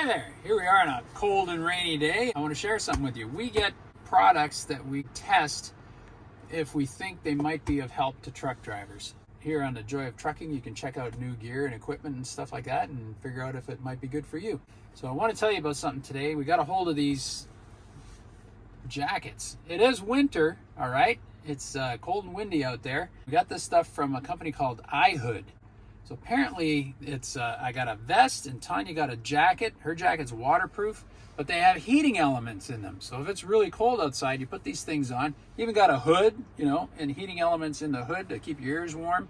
Hi there, here we are on a cold and rainy day. I want to share something with you. We get products that we test if we think they might be of help to truck drivers. Here on the Joy of Trucking, you can check out new gear and equipment and stuff like that and figure out if it might be good for you. So I want to tell you about something today. We got a hold of these jackets. It is winter, all right? It's cold and windy out there. We got this stuff from a company called iHood. So apparently it's, I got a vest and Tanya got a jacket. Her jacket's waterproof, but they have heating elements in them. So if it's really cold outside, you put these things on. You even got a hood, you know, and heating elements in the hood to keep your ears warm.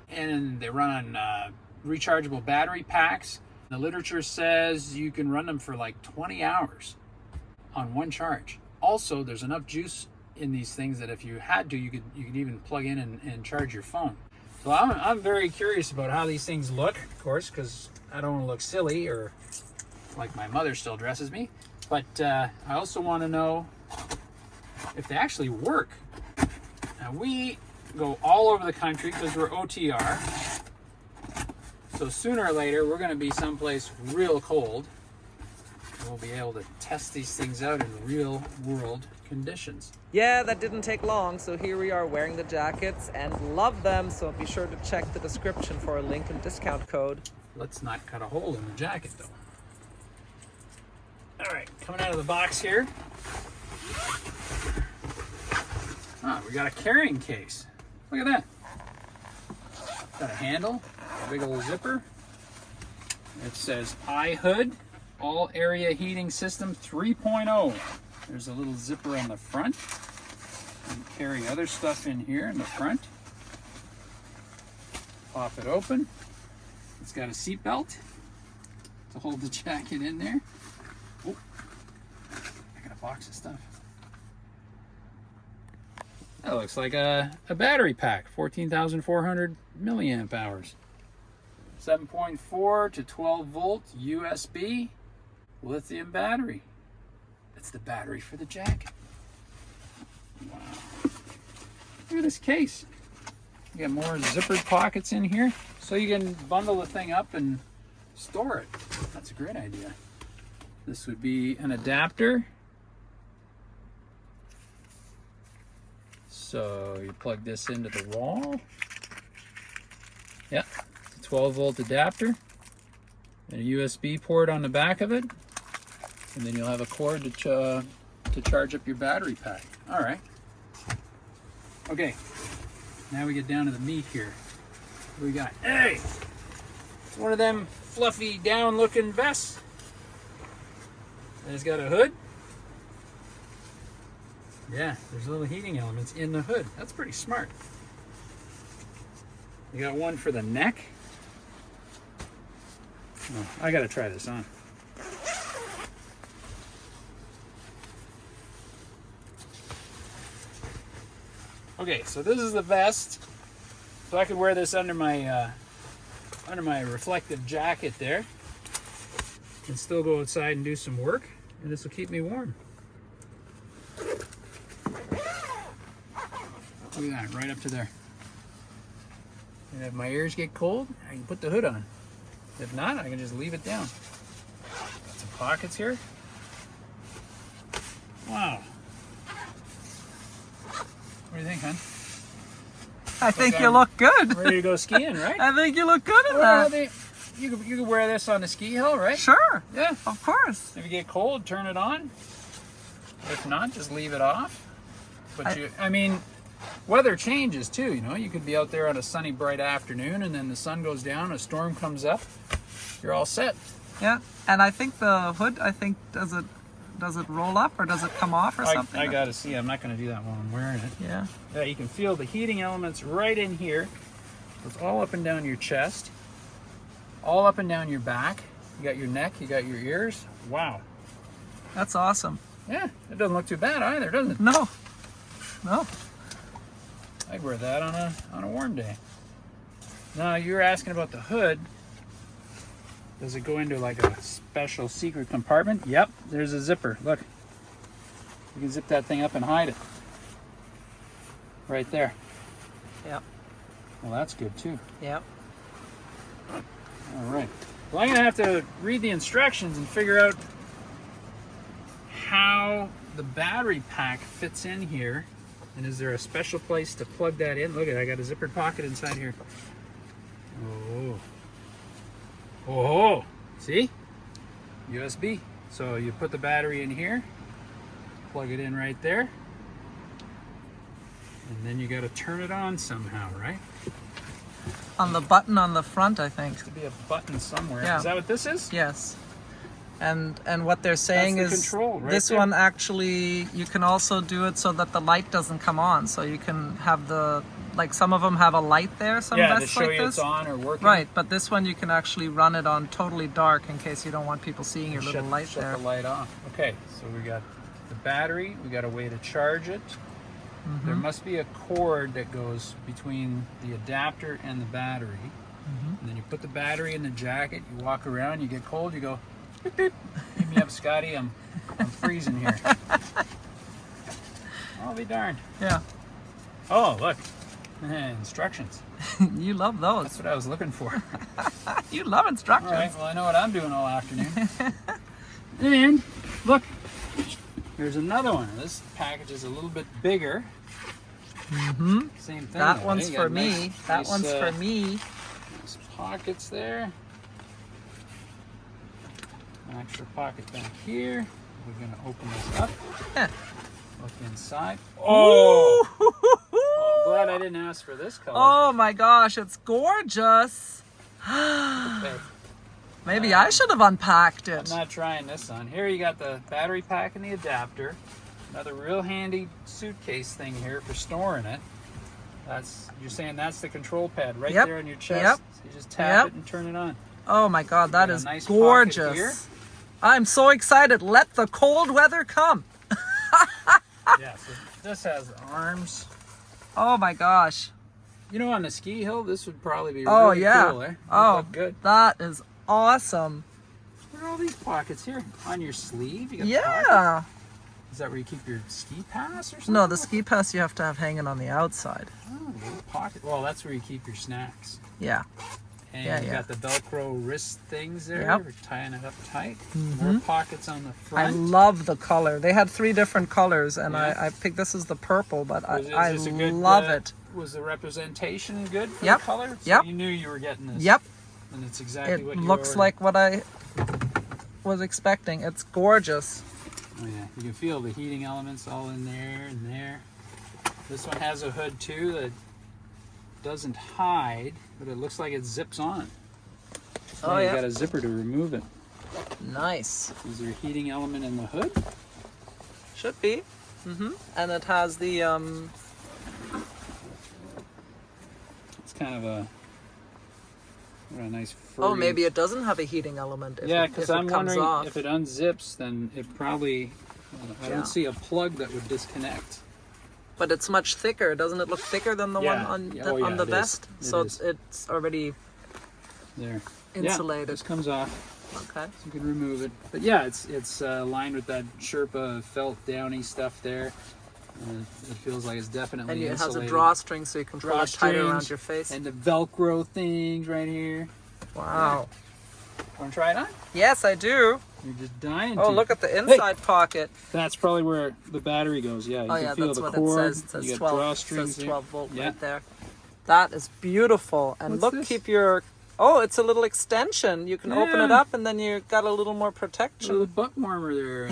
And they run on rechargeable battery packs. The literature says you can run them for like 20 hours on one charge. Also, there's enough juice in these things that if you had to, you could even plug in and charge your phone. So I'm very curious about how these things look, of course, because I don't want to look silly or like my mother still dresses me. But I also want to know if they actually work. Now we go all over the country because we're OTR. So sooner or later, we're going to be someplace real cold. And we'll be able to test these things out in real world conditions. Yeah, that didn't take long, so here we are wearing the jackets and love them, so be sure to check the description for a link and discount code. Let's not cut a hole in the jacket though. All right, coming out of the box here. We got a carrying case. Look at that. Got a handle, a big old zipper. It says iHood, All Area Heating System 3.0. There's a little zipper on the front. You can carry other stuff in here in the front. Pop it open. It's got a seat belt to hold the jacket in there. Oh, I got a box of stuff. That looks like a battery pack, 14,400 milliamp hours. 7.4 to 12 volt USB lithium battery. That's the battery for the jacket. Wow. Look at this case. You got more zippered pockets in here, so you can bundle the thing up and store it. That's a great idea. This would be an adapter. So you plug this into the wall. Yep, it's a 12 volt adapter. And a USB port on the back of it. And then you'll have a cord to charge up your battery pack. All right. Okay, now we get down to the meat here. What do we got? Hey, it's one of them fluffy down looking vests. And it's got a hood. Yeah, there's little heating elements in the hood. That's pretty smart. You got one for the neck. Oh, I gotta try this on. Okay, so this is the vest. So I could wear this under my reflective jacket there, and still go outside and do some work, and this will keep me warm. Look at that, right up to there. And if my ears get cold, I can put the hood on. If not, I can just leave it down. Got some pockets here. Wow. What do you think, hon? I think you look good. Ready to go skiing, right? I think you look good in Well, that. You could wear this on the ski hill, right? Sure. Yeah. Of course. If you get cold, turn it on. If not, just leave it off. But I mean, weather changes too, you know. You could be out there on a sunny, bright afternoon, and then the sun goes down, a storm comes up. You're all set. Yeah, and I think the hood, does it roll up or does it come off or something? I gotta see. I'm not gonna do that while I'm wearing it. Yeah. Yeah, you can feel the heating elements right in here. It's all up and down your chest, all up and down your back. You got your neck, you got your ears. Wow. That's awesome. Yeah, it doesn't look too bad either, does it? No. No. I'd wear that on a warm day. Now, you were asking about the hood. Does it go into like a special secret compartment? Yep, there's a zipper. Look. You can zip that thing up and hide it. Right there. Yep. Well, that's good too. Yep. All right. Well, I'm going to have to read the instructions and figure out how the battery pack fits in here. And is there a special place to plug that in? Look at it, I got a zippered pocket inside here. Oh. Oh, see? USB. So you put the battery in here, plug it in right there, and then you got to turn it on somehow, right? On the button on the front, I think. There should be a button somewhere. Yeah. Is that what this is? Yes. And what they're saying That's the is control right this there. one actually, you can also do it so that the light doesn't come on. So you can have the, like some of them have a light there, some Yeah, to vests show like you this. it's on or working. Right, but this one you can actually run it on totally dark in case you don't want people seeing your little light shut there. the light off. Okay, so we got the battery, we got a way to charge it. Mm-hmm. There must be a cord that goes between the adapter and the battery. Mm-hmm. And then you put the battery in the jacket, you walk around, you get cold, you go, beep, beep. Give me up, Scotty, I'm freezing here. I'll be darned. Yeah. Oh, look. Instructions. You love those. That's what I was looking for. You love All instructions. right, well, I know what I'm doing all afternoon. And look, here's another one. This package is a little bit bigger. Mm-hmm. Same thing. That though, one's eh? You for got me. nice- That nice, one's for me. Nice pockets there. An extra pocket back here. We're going to open this up. Yeah. Look inside. Oh! Oh, I'm glad I didn't ask for this color. Oh my gosh, it's gorgeous. Okay. Maybe I should have unpacked I'm it. not trying this on. Here you got the battery pack and the adapter. Another real handy suitcase thing here for storing it. You're saying that's the control pad right Yep. there on your chest. Yep. So you just tap Yep. it and turn it on. Oh my God, that got a is nice pocket here. gorgeous. I'm so excited. Let the cold weather come. Yeah, so this has arms. Oh my gosh. You know, on the ski hill, this would probably be Oh really yeah. cool, eh? Would Oh, look good. that is awesome. What are all these pockets here? On your sleeve? You got pockets? Yeah. Is that where you keep your ski pass or something? No, the ski pass you have to have hanging on the outside. Oh, little pocket. Well, that's where you keep your snacks. Yeah. And Yeah, you yeah. got the Velcro wrist things there. Yep. We're tying it up tight. Mhm. More pockets on the I front. love the color. They had 3 different colors, and Yeah. I picked this is the purple, but Was I this a good, love it. Was the representation good for Yep. the color? So Yep. you knew you were getting this. Yep. And it's exactly It what you looks ordered. like what I was expecting. It's gorgeous. Oh yeah, you can feel the heating elements all in there and there. This one has a hood too that doesn't hide, but it looks like it zips on. Oh, you yeah. got a zipper to remove it. Nice. Is there a heating element in the hood? Should be. And it has the It's kind of a what a nice furry. oh, maybe it doesn't have a heating element. If Yeah, it, because if I'm it comes wondering off. if it unzips, then it probably. I Yeah. don't see a plug that would disconnect. But it's much thicker. Doesn't it look thicker than the one Yeah. on Yeah, the, oh, yeah, on the it is. vest? It So is. it's already There. insulated. Yeah, this comes off. Okay. So you can remove it. But yeah, it's lined with that Sherpa felt downy stuff there. It feels like it's definitely And it has a insulated. drawstring so you can pull it tighter around Drawstrings your face. And the Velcro things right here. Wow. Want to try it on? Yes, I do. You're just dying Oh, to. look at the inside pocket. That's probably where the battery goes. Yeah, you Oh can yeah, feel that's the what cord. it says. It says you got 12. It drawstrings says there. 12 volt Yeah. right there. That is beautiful. And What's look, this? keep your. Oh, it's a little extension. You can open it Yeah. up, and then you got a little more A protection. little butt warmer there.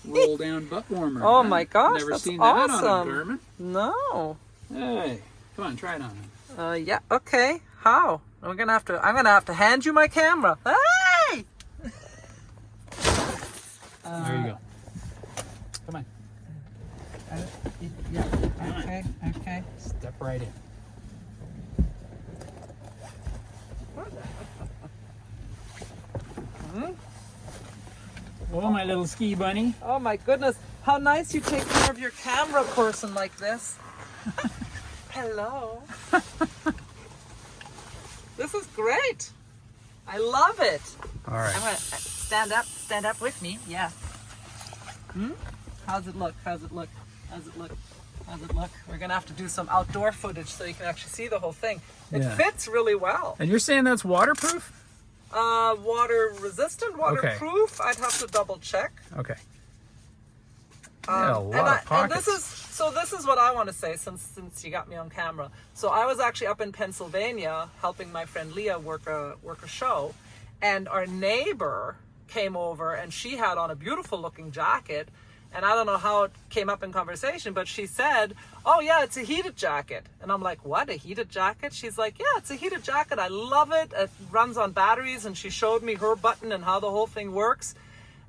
Roll down butt warmer. Oh my gosh, Never that's seen that on a awesome. Garmin. No. Hey, come on, try it on. Yeah. Okay. How? I'm gonna have to hand you my camera. Hey. There you go. Come on. Yeah. Okay. Okay. Step right in. Oh, my little ski bunny. Oh my goodness. How nice you take care of your camera person like this. Hello. This is great. I love it. All right. I'm gonna stand up with me. Yeah. How's it look? How's it look? How's it look? How's it look? We're gonna have to do some outdoor footage so you can actually see the whole thing. It Yeah. fits really well. And you're saying that's waterproof? Water resistant, waterproof. I'd have to double check. Okay. Yeah, a lot of pockets. And this is what I want to say since you got me on camera. So I was actually up in Pennsylvania helping my friend Leah work a show, and our neighbor came over and she had on a beautiful looking jacket, and I don't know how it came up in conversation, but she said, "Oh yeah, it's a heated jacket." And I'm like, "What, a heated jacket?" She's like, "Yeah, it's a heated jacket. I love it. It runs on batteries." And she showed me her button and how the whole thing works.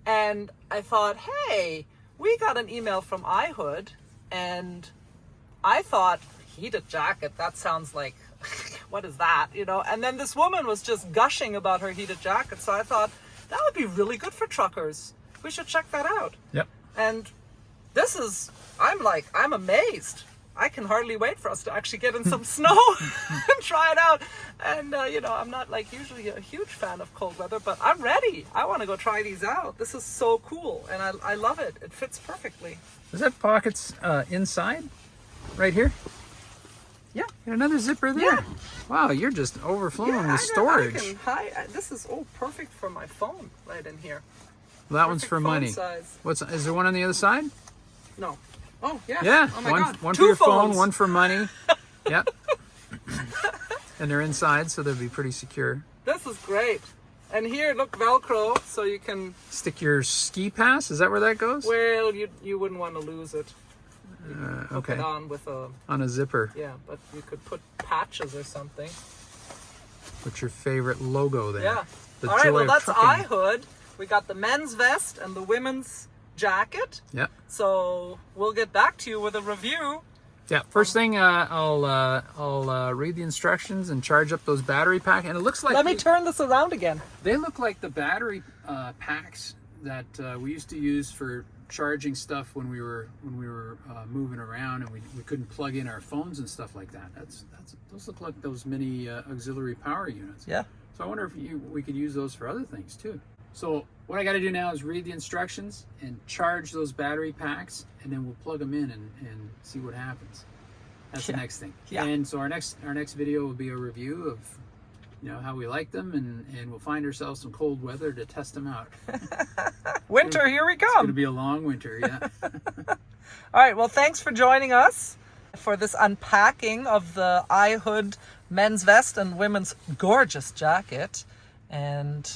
And I thought, hey, we got an email from iHood, and I thought, heated jacket, that sounds like, what is that, you know? And then this woman was just gushing about her heated jacket, so I thought, that would be really good for truckers. We should check that out. Yep. And this is, I'm amazed. I can hardly wait for us to actually get in some snow and try it out. And, you know, I'm not like usually a huge fan of cold weather, but I'm ready. I want to go try these out. This is so cool, and I love it. It fits perfectly. Does that pockets inside? Right here? Yeah. Got another zipper there. Yeah. Wow, you're just overflowing Yeah, with storage. This is perfect for my phone right in here. Well, that one's for Perfect phone money. size. Is there one on the other side? No. Oh, yeah. Yeah, Oh my one God. for Two your phone, phones. one for money. Yep. And they're inside, so they'll be pretty secure. This is great. And here, look, Velcro, so you can, Stick your ski pass. Is that where that goes? well, you wouldn't want to lose it. Hook Okay. it on with a, On a zipper. yeah, but you could put patches or something. What's your favorite logo there? Yeah. The All right, joy well, of that's trucking. iHood. We got the men's vest and the women's jacket. Yep. So we'll get back to you with a review. Yeah. First thing, I'll read the instructions and charge up those battery packs. And it looks like Let me turn this around again. they look like the battery packs that we used to use for charging stuff when we were moving around and we couldn't plug in our phones and stuff like that. Those look like those mini auxiliary power units. Yeah. So I wonder if we could use those for other things too. So what I got to do now is read the instructions and charge those battery packs, and then we'll plug them in and see what happens. That's the next thing. Yeah. And so our next video will be a review of, you know, how we like them, and we'll find ourselves some cold weather to test them out. Winter, here we It's going to come. be a long winter, yeah. All right, well, thanks for joining us for this unpacking of the iHood men's vest and women's gorgeous jacket. And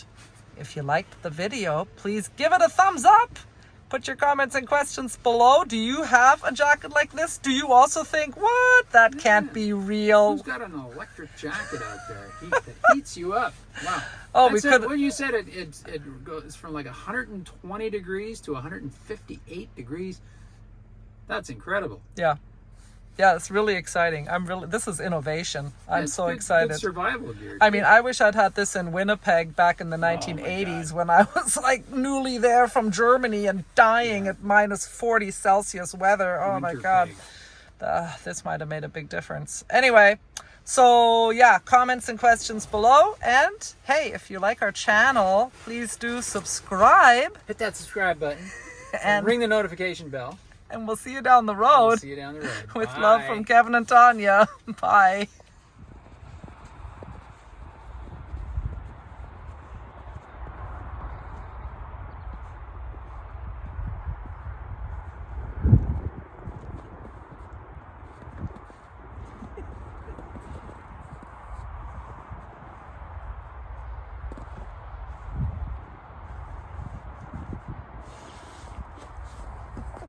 if you liked the video, please give it a thumbs up. Put your comments and questions below. Do you have a jacket like this? Do you also think, what? That can't be real. Who's got an electric jacket out there that heats you up? Wow. Oh, That's we could. when you said it goes from like 120 degrees to 158 degrees. That's incredible. Yeah. Yeah, it's really exciting. This is innovation. I'm It's so good excited. survival gear. I mean, I wish I'd had this in Winnipeg back in the 1980s when I was like newly there from Germany and dying at minus 40 Celsius weather. Oh my Winter God. pig. This might have made a big difference. Anyway, so yeah, comments and questions below. And hey, if you like our channel, please do subscribe. Hit that subscribe button And ring the notification bell. we'll see you down the We'll road. see you down the road. With Bye. love from Kevin and Tanya. Bye.